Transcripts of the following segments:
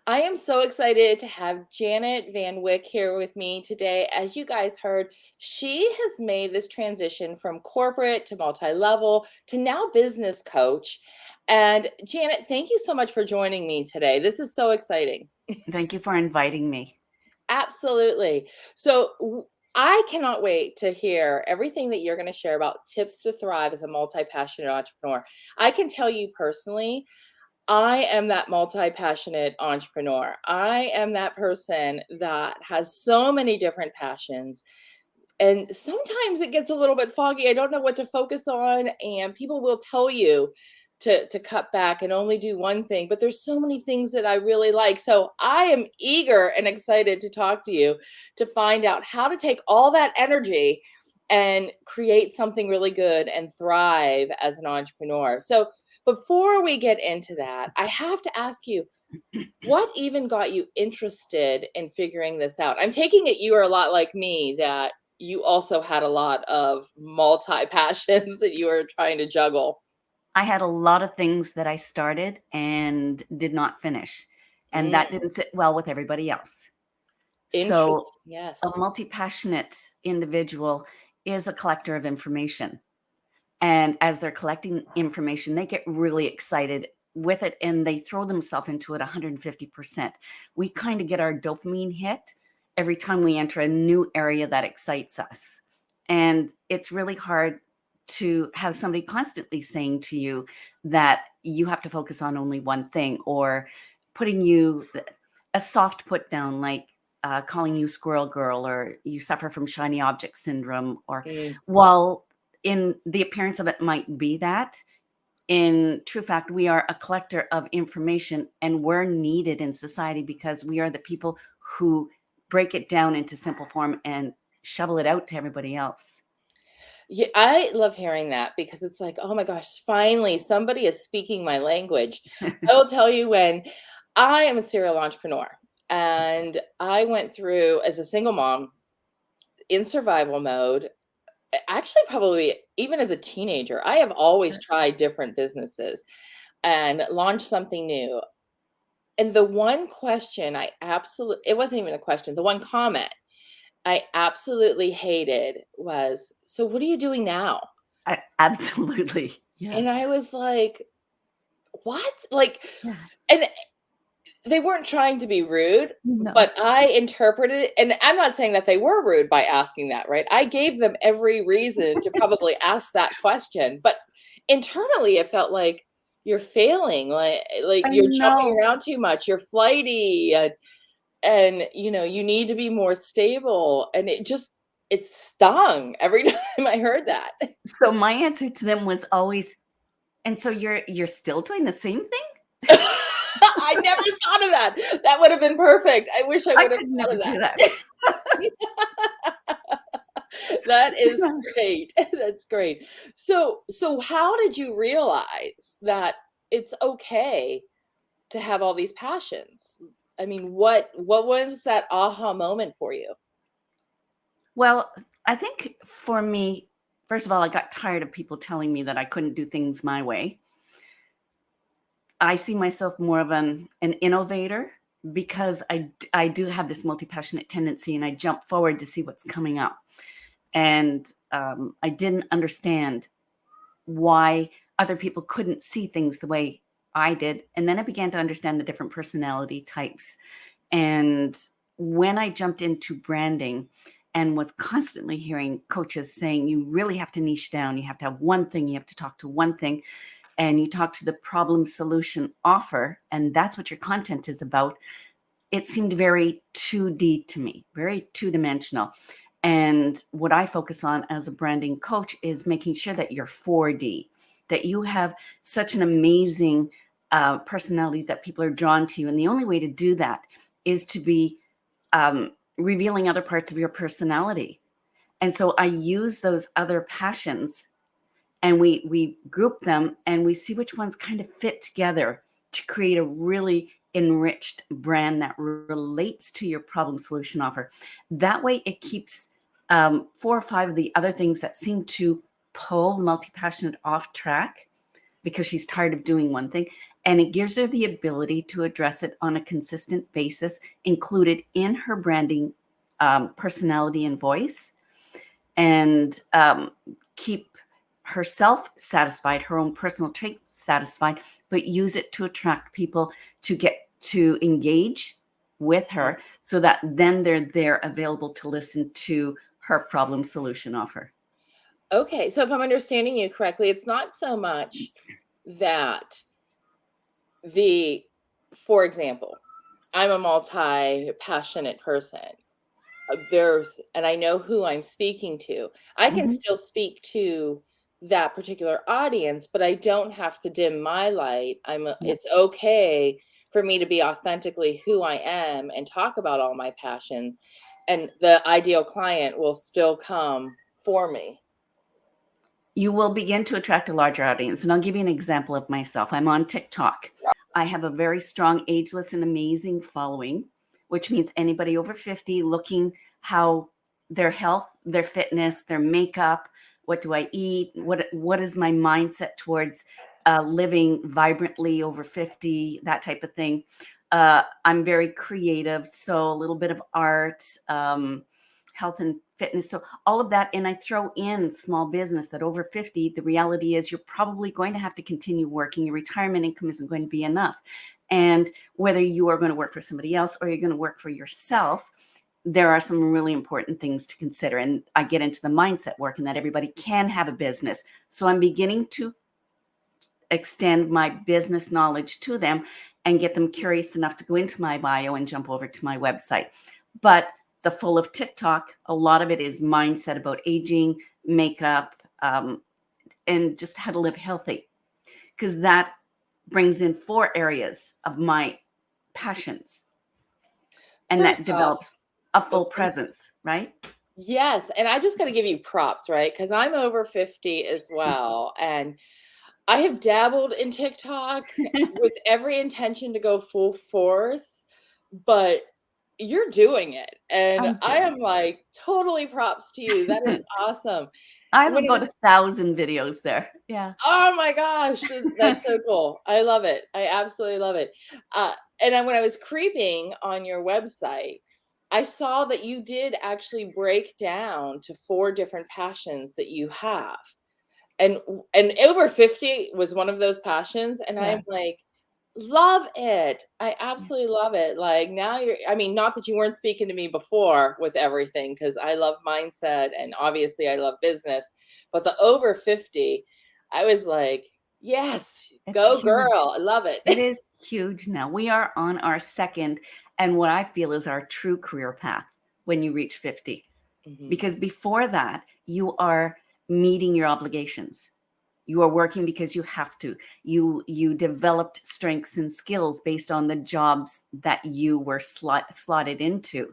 I am so excited to have Janet Van Wyck here with me today. As you guys heard, she has made this transition from corporate to multi-level to now business coach. And Janet, thank you so much for joining me today. This is so exciting. Thank you for inviting me. Absolutely. I cannot wait to hear everything that you're going to share about tips to thrive as a multi-passionate entrepreneur. I can tell you personally, I am that multi-passionate entrepreneur. I am that person that has so many different passions. And sometimes it gets a little bit foggy. I don't know what to focus on. And people will tell you to cut back and only do one thing. But there's so many things that I really like. So I am eager and excited to talk to you to find out how to take all that energy and create something really good and thrive as an entrepreneur. So before we get into that, I have to ask you, what even got you interested in figuring this out? I'm taking it you are a lot like me, that you also had a lot of multi passions that you were trying to juggle. I had a lot of things that I started and did not finish, and Mm, that didn't sit well with everybody else. So, interesting. a Yes. multi-passionate individual is a collector of information. And as they're collecting information, they get really excited with it and they throw themselves into it 150%. We kind of get our dopamine hit every time we enter a new area that excites us. And it's really hard to have somebody constantly saying to you that you have to focus on only one thing, or putting you a soft put down, like calling you squirrel girl, or you suffer from shiny object syndrome, or Mm. while in the appearance of it might be that, in true fact, we are a collector of information and we're needed in society because we are the people who break it down into simple form and shovel it out to everybody else. Yeah, I love hearing that because it's like, oh my gosh, finally somebody is speaking my language. I will tell you, when I am a serial entrepreneur and I went through as a single mom in survival mode. Actually, probably even as a teenager, I have always tried different businesses and launched something new. And the one question I absolutely, it wasn't even a question, the one comment I absolutely hated was, "So what are you doing now?" Absolutely. Yeah. And I was like, "What?" Like, Yeah. and they weren't trying to be rude, No. but I interpreted it, and I'm not saying that they were rude by asking that, right? I gave them every reason to probably ask that question, but internally it felt like you're failing, like I you're jumping know. around too much, you're flighty, and you need to be more stable, and it stung every time I heard that. So my answer to them was always, and so you're still doing the same thing? I never thought of that. That would have been perfect. I wish I I would have could thought never of do that. that. That is great. That's great. So how did you realize that it's okay to have all these passions? I mean, what was that aha moment for you? Well, I think for me, first of all, I got tired of people telling me that I couldn't do things my way. I see myself more of an innovator because I do have this multi-passionate tendency and I jump forward to see what's coming up. And I didn't understand why other people couldn't see things the way I did. And then I began to understand the different personality types. And when I jumped into branding and was constantly hearing coaches saying, you really have to niche down, you have to have one thing, you have to talk to one thing, and you talk to the problem solution offer, and that's what your content is about, it seemed very 2D to me, very two-dimensional. And what I focus on as a branding coach is making sure that you're 4D, that you have such an amazing personality that people are drawn to you. And the only way to do that is to be revealing other parts of your personality. And so I use those other passions and we group them and we see which ones kind of fit together to create a really enriched brand that relates to your problem solution offer. That way it keeps 4 or 5 of the other things that seem to pull multi-passionate off track because she's tired of doing one thing. And it gives her the ability to address it on a consistent basis, included in her branding, personality and voice, and keep herself satisfied, her own personal traits satisfied, but use it to attract people to get to engage with her, so that then they're there available to listen to her problem solution offer. Okay, so if I'm understanding you correctly, it's not so much that for example, I'm a multi-passionate person. And I know who I'm speaking to. I can Mhm. still speak to that particular audience, but I don't have to dim my light. Yeah. It's okay for me to be authentically who I am and talk about all my passions, and the ideal client will still come for me. You will begin to attract a larger audience. And I'll give you an example of myself. I'm on TikTok. I have a very strong, ageless, and amazing following, which means anybody over 50 looking how their health, their fitness, their makeup, what do I eat, what is my mindset towards living vibrantly over 50, that type of thing. I'm very creative, so a little bit of art, health and fitness. So all of that. And I throw in small business, that over 50, the reality is you're probably going to have to continue working. Your retirement income isn't going to be enough. And whether you are going to work for somebody else or you're going to work for yourself, there are some really important things to consider. And I get into the mindset work, and that everybody can have a business. So I'm beginning to extend my business knowledge to them and get them curious enough to go into my bio and jump over to my website. But the full of TikTok, a lot of it is mindset about aging, makeup, and just how to live healthy, because that brings in 4 areas of my passions, and that First off, develops a full I'm presence, right? yes, and I just got to give you props, right? Because I'm over 50 as well, and I have dabbled in TikTok with every intention to go full force, but you're doing it, and I'm I doing am like, totally props to you. That is it. awesome. I have When it about was 1,000 videos there. Yeah. Oh my gosh, that's so cool. I love it. I absolutely love it. And then when I was creeping on your website, I saw that you did actually break down to 4 different passions that you have. And over 50 was one of those passions, and Yeah. I'm like, love it. I absolutely love it. Like now I mean, not that you weren't speaking to me before with everything, because I love mindset and obviously I love business, but the over 50, I was like, yes, It's go huge. girl. I love it. It is huge now. We are on our second, and what I feel is our true career path when you reach 50. Mhm. Because before that, you are meeting your obligations. You are working because you have to. You developed strengths and skills based on the jobs that you were slotted into,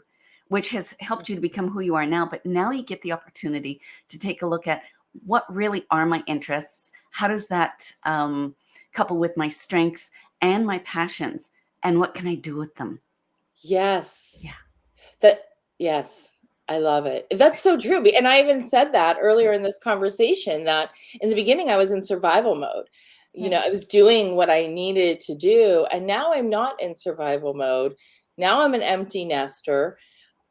which has helped you to become who you are now. But now you get the opportunity to take a look at what really are my interests. How does that couple with my strengths and my passions? And what can I do with them? Yes. Yeah. That yes, I love it. That's so true, and I even said that earlier in this conversation that in the beginning I was in survival mode. You know, Right. I was doing what I needed to do, and now I'm not in survival mode. Now I'm an empty nester,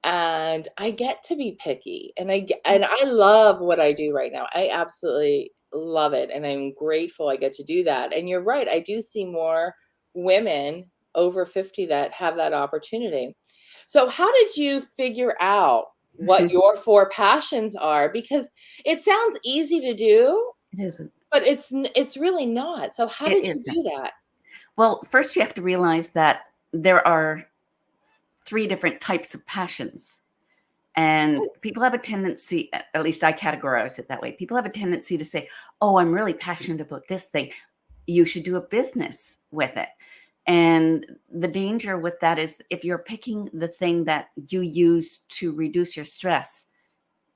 and I get to be picky, and I love what I do right now. I absolutely love it, and I'm grateful I get to do that. And you're right, I do see more women over 50 that have that opportunity. So how did you figure out what It your 4 passions are? Because it sounds easy to do, isn't. but it's really not. So how It did you isn't. do that? Well, first you have to realize that there are 3 different types of passions. And Oh, people have a tendency, at least I categorize it that way. People have a tendency to say, oh, I'm really passionate about this thing. You should do a business with it. And the danger with that is if you're picking the thing that you use to reduce your stress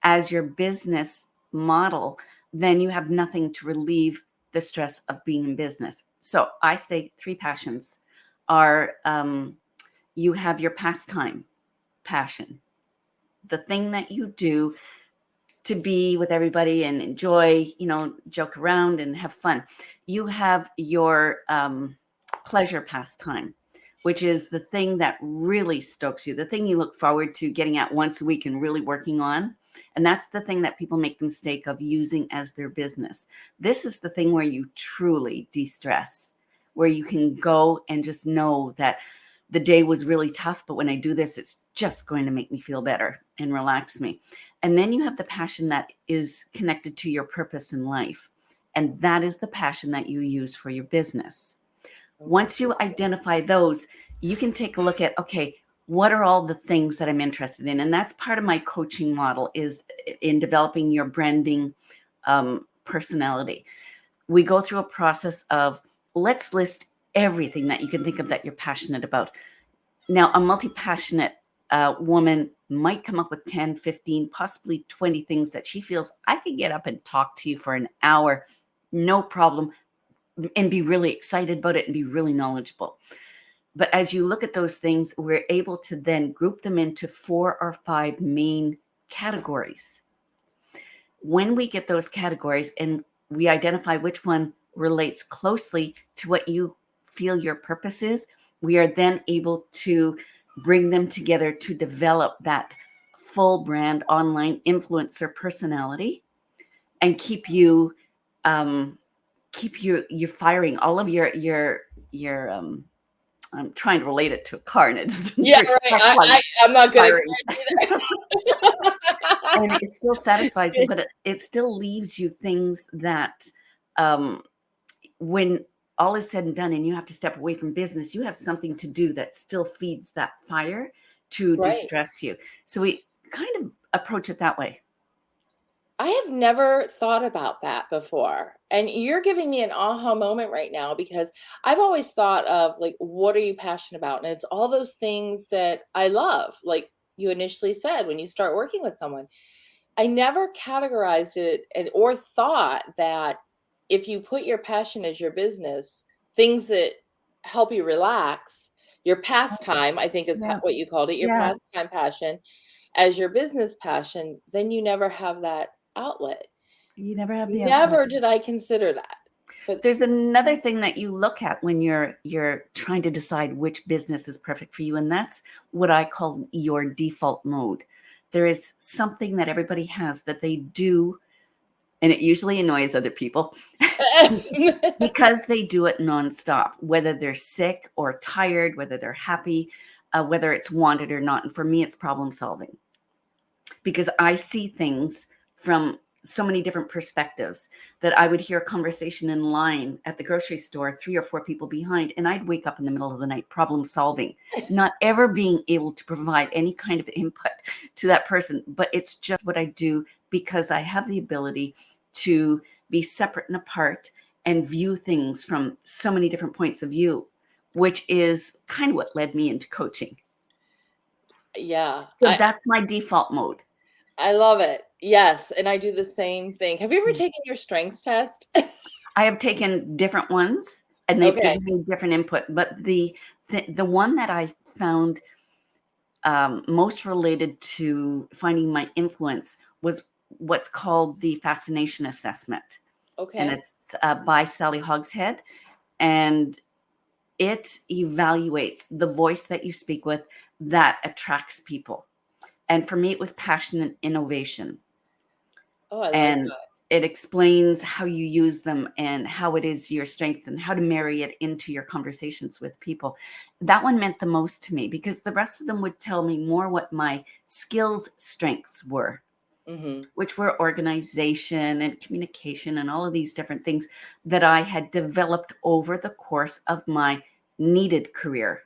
as your business model, then you have nothing to relieve the stress of being in business. So I say 3 passions are you have your pastime passion, the thing that you do to be with everybody and enjoy, joke around and have fun. You have your pleasure pastime, which is the thing that really stokes you, the thing you look forward to getting at once a week and really working on. And that's the thing that people make the mistake of using as their business. This is the thing where you truly de-stress, where you can go and just know that the day was really tough, but when I do this, it's just going to make me feel better and relax me. And then you have the passion that is connected to your purpose in life. And that is the passion that you use for your business. Once you identify those, you can take a look at, okay, what are all the things that I'm interested in? And that's part of my coaching model, is in developing your branding personality. We go through a process of, let's list everything that you can think of that you're passionate about. Now, a multi-passionate woman might come up with 10, 15, possibly 20 things that she feels, I could get up and talk to you for an hour, no problem, and be really excited about it and be really knowledgeable. But as you look at those things, we're able to then group them into 4 or 5 main categories. When we get those categories and we identify which one relates closely to what you feel your purpose is, we are then able to bring them together to develop that full brand online influencer personality and keep you firing all of your I'm trying to relate it to a car, and it's Yeah, right. I'm not good at cars either. and it still satisfies you, but it still leaves you things that when all is said and done and you have to step away from business, you have something to do that still feeds that fire to Right. distress you. So we kind of approach it that way. I have never thought about that before. And you're giving me an aha moment right now, because I've always thought of, like, what are you passionate about? And it's all those things that I love, like you initially said, when you start working with someone. I never categorized it or thought that if you put your passion as your business, things that help you relax, your pastime, I think is Yeah. what you called it, your Yeah. pastime passion, as your business passion, then you never have that outlet. You never have the outlet. Never did I consider that. But There's another thing that you look at when you're trying to decide which business is perfect for you, and that's what I call your default mode. There is something that everybody has that they do, and it usually annoys other people because they do it nonstop, whether they're sick or tired, whether they're happy, whether it's wanted or not. And for me, it's problem solving, because I see things from so many different perspectives that I would hear a conversation in line at the grocery store, 3 or 4 people behind, and I'd wake up in the middle of the night, problem solving, not ever being able to provide any kind of input to that person. But it's just what I do, because I have the ability to be separate and apart and view things from so many different points of view, which is kind of what led me into coaching. yeah, So that's my default mode. I love it. Yes, and I do the same thing. Have you ever taken your strengths test? I have taken different ones, and they've Okay. given me different input. But the one that I found most related to finding my influence was what's called the fascination assessment, and Okay. it's by Sally Hogshead, and it evaluates the voice that you speak with that attracts people. And for me, it was passion and innovation. Oh, I like And that. it explains how you use them and how it is your strength and how to marry it into your conversations with people. That one meant the most to me, because the rest of them would tell me more what my skills strengths were, which were organization and communication and all of these different things that I had developed over the course of my needed career.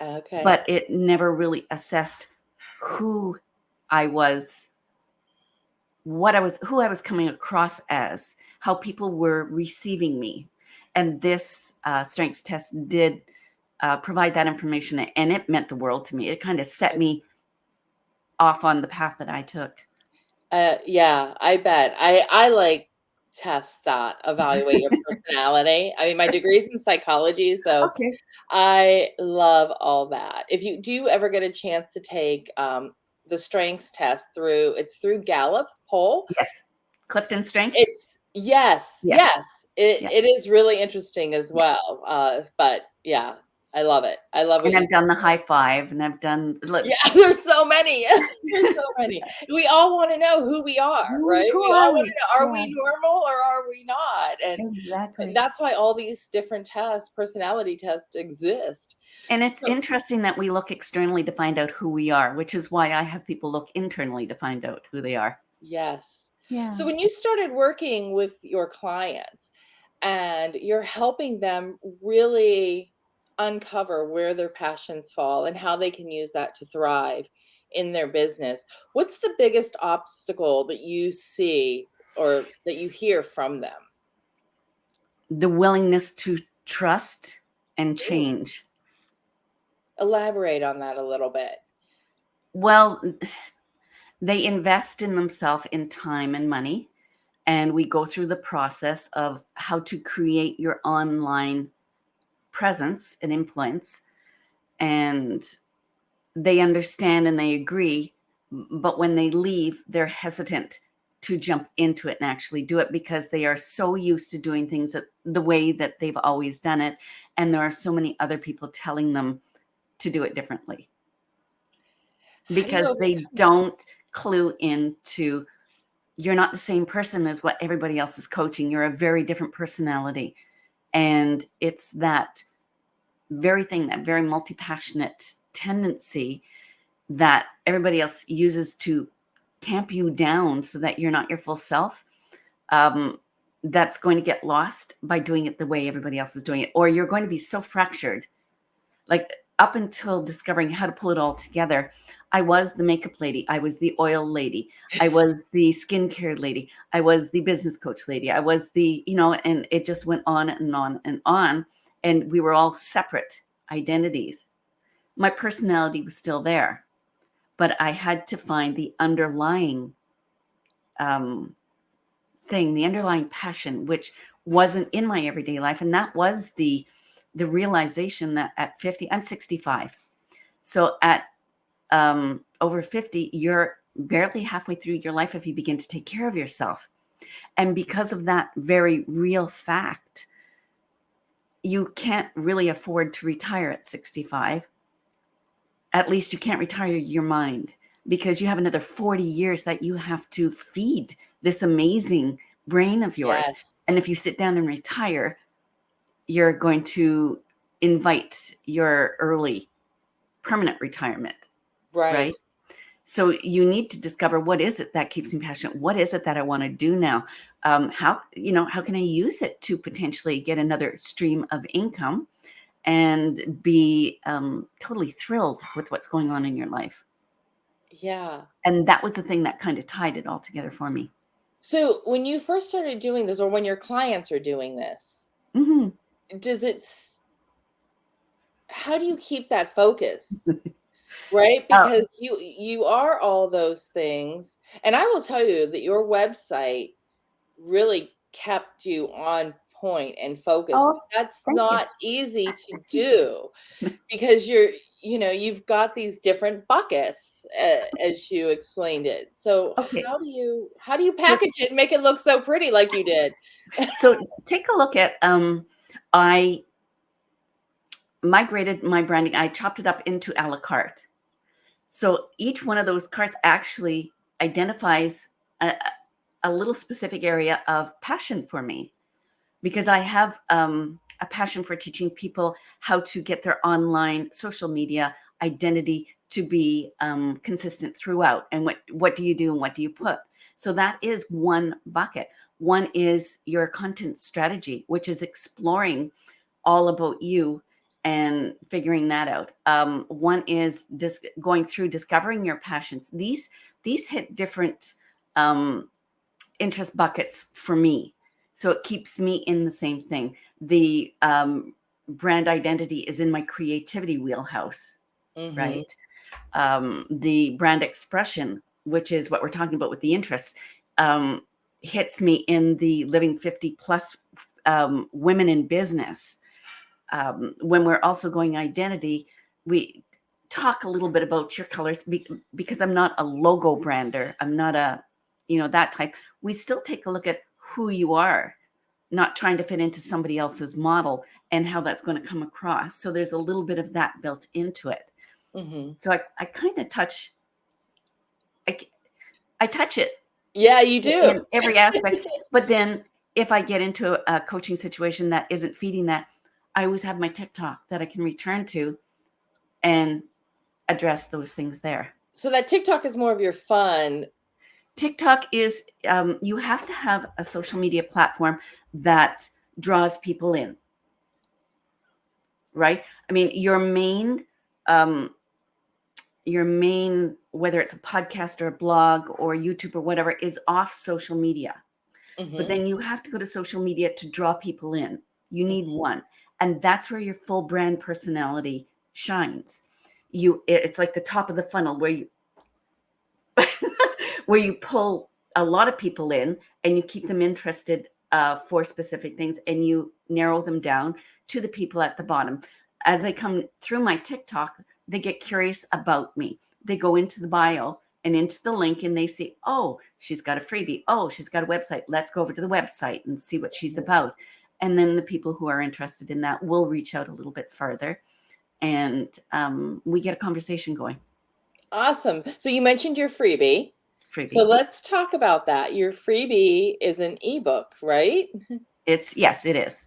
Okay. But it never really assessed who I was, who I was coming across as, how people were receiving me. And this strengths test did provide that information, and it meant the world to me. It kind of set me off on the path that I took. Yeah, I bet. I like tests that evaluate your personality. I mean, my degree's in psychology, so Okay. I love all that. If you do you ever get a chance to take the strengths test through Gallup poll? Yes. Clifton Strengths? It's yes, Yes. yes. Yeah. It is really interesting as Yeah. well. But yeah, I love it. I love what And you I've done the high five, and I've done Yeah, there's so many. There's so many. We all wanna know who we are, right? who We are all wanna we? know, are Yeah, we normal or are we not? And exactly. that's why all these different tests, personality tests exist. And it's So interesting that we look externally to find out who we are, which is why I have people look internally to find out who they are. yes. So Yeah. when you started working with your clients and you're helping them really uncover where their passions fall and how they can use that to thrive in their business, what's the biggest obstacle that you see or that you hear from them? The willingness to trust and Ooh, change. elaborate on that a little bit. Well, they invest in themselves in time and money, and we go through the process of how to create your online presence and influence, and they understand and they agree, but when they leave, they're hesitant to jump into it and actually do it because they are so used to doing things the way that they've always done it, and there are so many other people telling them to do it differently How do you because they overcome that? don't clue into you're not the same person as what everybody else is coaching. You're a very different personality, and it's that very thing, that very multi-passionate tendency that everybody else uses to tamp you down so that you're not your full self, um, that's going to get lost by doing it the way everybody else is doing it. Or you're going to be so fractured. Like up until discovering how to pull it all together, I was the makeup lady. I was the oil lady. I was the skincare lady. I was the business coach lady. I was the, and it just went on and on and on. And we were all separate identities. My personality was still there, but I had to find the underlying um, thing, the underlying passion, which wasn't in my everyday life, and that was the realization that at 50, I'm 65, so at over 50, you're barely halfway through your life if you begin to take care of yourself, and because of that very real fact, you can't really afford to retire at 65. At least you can't retire your mind because you have another 40 years that you have to feed this amazing brain of yours. Yes, And if you sit down and retire, you're going to invite your early permanent retirement, right. right? So you need to discover, what is it that keeps me passionate? What is it that I want to do now? How can I use it to potentially get another stream of income and be totally thrilled with what's going on in your life? Yeah. And that was the thing that kind of tied it all together for me. So when you first started doing this or when your clients are doing this, Hmm. does it how do you keep that focus? Right? Oh, Because you are all those things, and I will tell you that your website really kept you on point and focused, oh, but that's thank you. not easy to do because you've got these different buckets, as you explained it. So Okay, how do you so package it and make it look so pretty like you did? so take a look at I migrated my branding. I chopped it up into a la carte. So each one of those carts actually identifies a little specific area of passion for me, because I have a passion for teaching people how to get their online social media identity to be consistent throughout. And what do you do and what do you put? So that is one bucket. One is your content strategy, which is exploring all about you and figuring that out. One is just going through discovering your passions. These hit different um, interest buckets for me. So it keeps me in the same thing. The brand identity is in my creativity wheelhouse, Mhm. right? The brand expression, which is what we're talking about with the interest, um, hits me in the living 50 plus women in business. When we're also going identity, we talk a little bit about your colors because I'm not a logo brander. I'm not that type. We still take a look at who you are. not trying to fit into somebody else's model and how that's going to come across. So there's a little bit of that built into it. Mm-hmm. So I kind of touch, I touch it. Yeah, you do. In every aspect. But then if I get into a coaching situation that isn't feeding that, I always have my TikTok that I can return to and address those things there. So that TikTok is more of your fun. TikTok is, you have to have a social media platform that draws people in, right? I mean, your main, whether it's a podcast or a blog or YouTube or whatever, is off social media. Mm-hmm. But then you have to go to social media to draw people in. You need one. And that's where your full brand personality shines. It's like the top of the funnel where you where you pull a lot of people in and you keep them interested for specific things, and you narrow them down to the people at the bottom. As they come through my TikTok, they get curious about me. They go into the bio and into the link and they see, oh, she's got a freebie. Oh, she's got a website. Let's go over to the website and see what she's about. And then the people who are interested in that will reach out a little bit further, and we get a conversation going. Awesome. So you mentioned your freebie. So let's talk about that. Your freebie is an ebook, right? Yes, it is.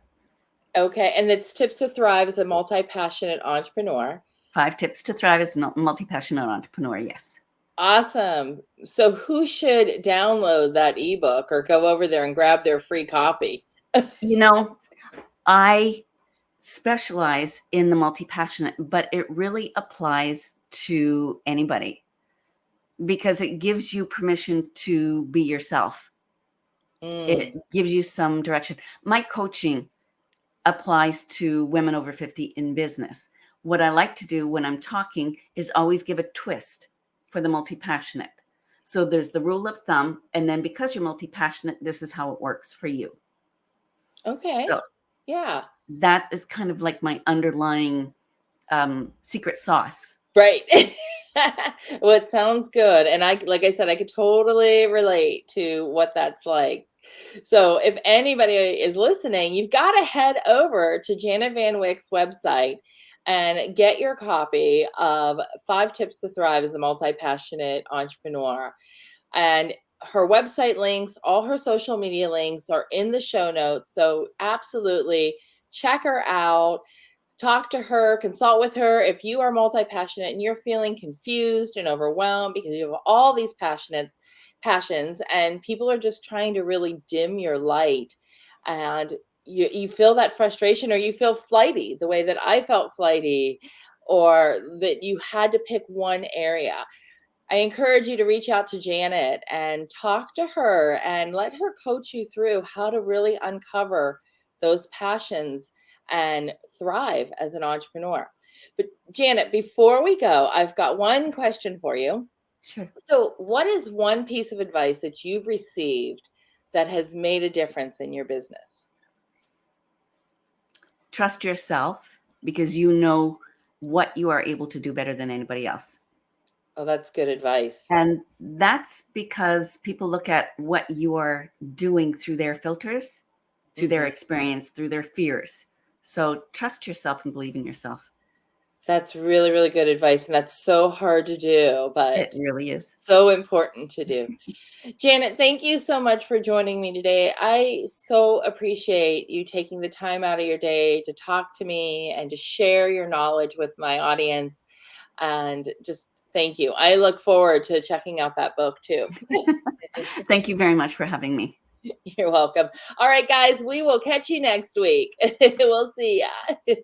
Okay. And it's Tips to Thrive as a Multi-Passionate Entrepreneur. 5 Tips to Thrive as a Multi-Passionate Entrepreneur. Yes. Awesome. So who should download that ebook or go over there and grab their free copy? You know, I specialize in the multi-passionate, but it really applies to anybody because it gives you permission to be yourself. It gives you some direction. My coaching applies to women over 50 in business. What I like to do when I'm talking is always give a twist for the multi-passionate. So there's the rule of thumb, and then because you're multi-passionate, this is how it works for you. Okay. So, yeah. That is kind of like my underlying secret sauce. Right. Well, it sounds good. And like I said, I could totally relate to what that's like. So if anybody is listening, you've got to head over to Janet Van Wyck's website and get your copy of 5 Tips to Thrive as a Multi-Passionate Entrepreneur. And her website links, all her social media links are in the show notes. So absolutely check her out. Talk to her, consult with her. If you are multi-passionate and you're feeling confused and overwhelmed because you have all these passions and people are just trying to really dim your light, and you feel that frustration, or you feel flighty the way that I felt flighty, or that you had to pick one area, I encourage you to reach out to Janet and talk to her and let her coach you through how to really uncover those passions and thrive as an entrepreneur. But Janet, before we go, I've got one question for you. Sure. So what is one piece of advice that you've received that has made a difference in your business? Trust yourself, because you know what you are able to do better than anybody else. Oh, that's good advice. And that's because people look at what you are doing through their filters, through their experience, through their fears. So trust yourself and believe in yourself. That's really, really good advice. And that's so hard to do, but it really is so important to do. Janet, thank you so much for joining me today. I so appreciate you taking the time out of your day to talk to me and to share your knowledge with my audience. And just thank you. I look forward to checking out that book too. Thank you very much for having me. You're welcome. All right, guys, we will catch you next week. We'll see ya.